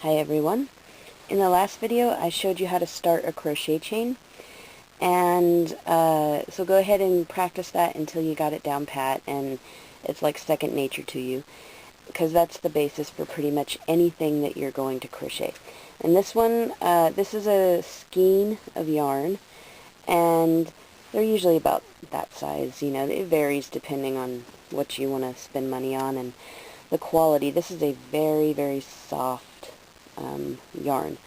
Hi everyone. In the last video I showed you how to start a crochet chain, and so go ahead and practice that until you got it down pat and it's like second nature to you, because that's the basis for pretty much anything that you're going to crochet. And this one, this is a skein of yarn, and they're usually about that size. You know, it varies depending on what you want to spend money on and the quality. This is a very, very soft yarn.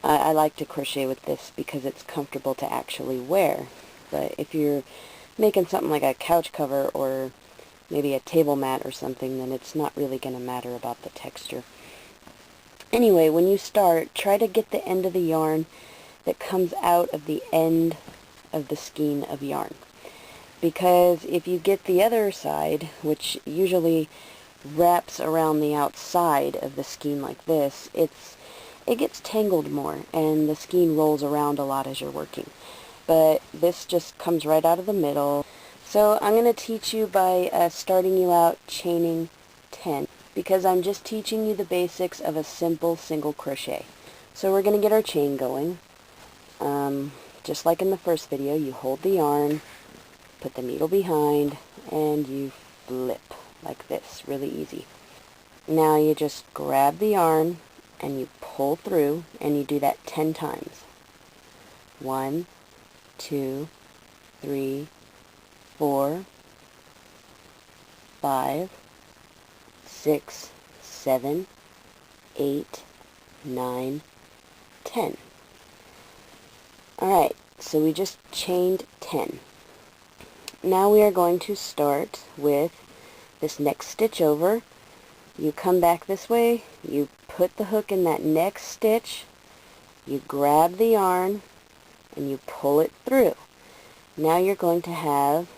I like to crochet with this because it's comfortable to actually wear. But if you're making something like a couch cover or maybe a table mat or something, then it's not really going to matter about the texture. Anyway, when you start, try to get the end of the yarn that comes out of the end of the skein of yarn. Because if you get the other side, which usually wraps around the outside of the skein like this, it gets tangled more and the skein rolls around a lot as you're working. But this just comes right out of the middle. So I'm going to teach you by starting you out chaining 10, because I'm just teaching you the basics of a simple single crochet. So we're going to get our chain going. Just like in the first video, you hold the yarn, put the needle behind, and you flip like this, really easy. Now you just grab the yarn and you pull through, and you do that 10 times. 1, 2, 3, 4, 5, 6, 7, 8, 9, 10. Alright, so we just chained 10. Now we are going to start with this next stitch over. You come back this way, you put the hook in that next stitch, you grab the yarn, and you pull it through. Now you're going to have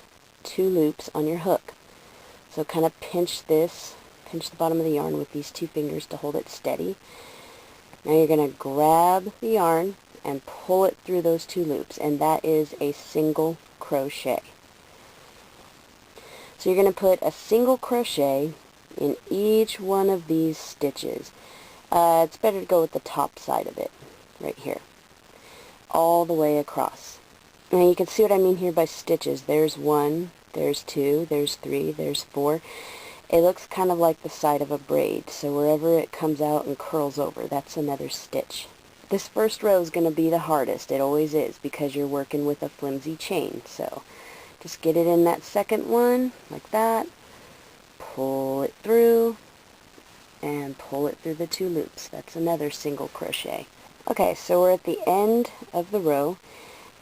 2 loops on your hook. So kind of pinch the bottom of the yarn with these 2 fingers to hold it steady. Now you're going to grab the yarn and pull it through those 2 loops, and that is a single crochet. So you're going to put a single crochet in each one of these stitches. It's better to go with the top side of it, right here, all the way across. Now you can see what I mean here by stitches. There's 1, there's 2, there's 3, there's 4. It looks kind of like the side of a braid, so wherever it comes out and curls over, that's another stitch. This first row is going to be the hardest. It always is, because you're working with a flimsy chain. So just get it in that second one, like that. Pull it through, and pull it through the 2 loops. That's another single crochet. Okay, so we're at the end of the row,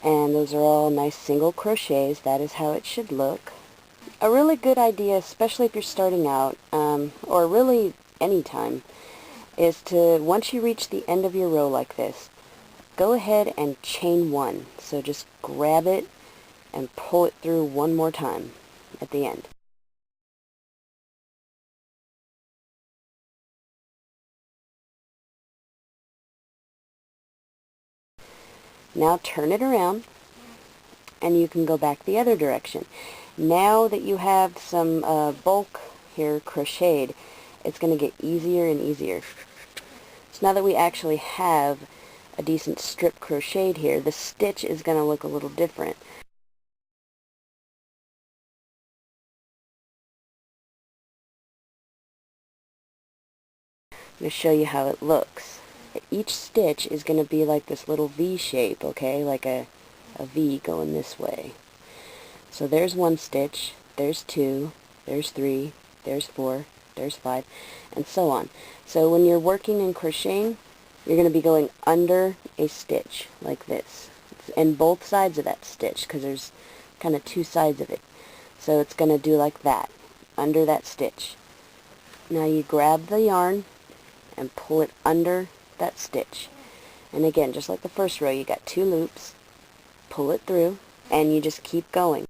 and those are all nice single crochets. That is how it should look. A really good idea, especially if you're starting out, or really any time, is to, once you reach the end of your row like this, go ahead and chain 1. So just grab it and pull it through one more time at the end. Now turn it around, and you can go back the other direction. Now that you have some bulk here crocheted, it's going to get easier and easier. So now that we actually have a decent strip crocheted here, the stitch is going to look a little different. I'm going to show you how it looks. Each stitch is going to be like this little V shape, okay, like a V going this way. So there's 1 stitch, there's 2, there's 3, there's 4, there's 5, and so on. So when you're working in crocheting, you're going to be going under a stitch like this, and both sides of that stitch, because there's kind of 2 sides of it. So it's going to do like that, under that stitch. Now you grab the yarn and pull it under that stitch. And again, just like the first row, you got 2 loops, pull it through, and you just keep going.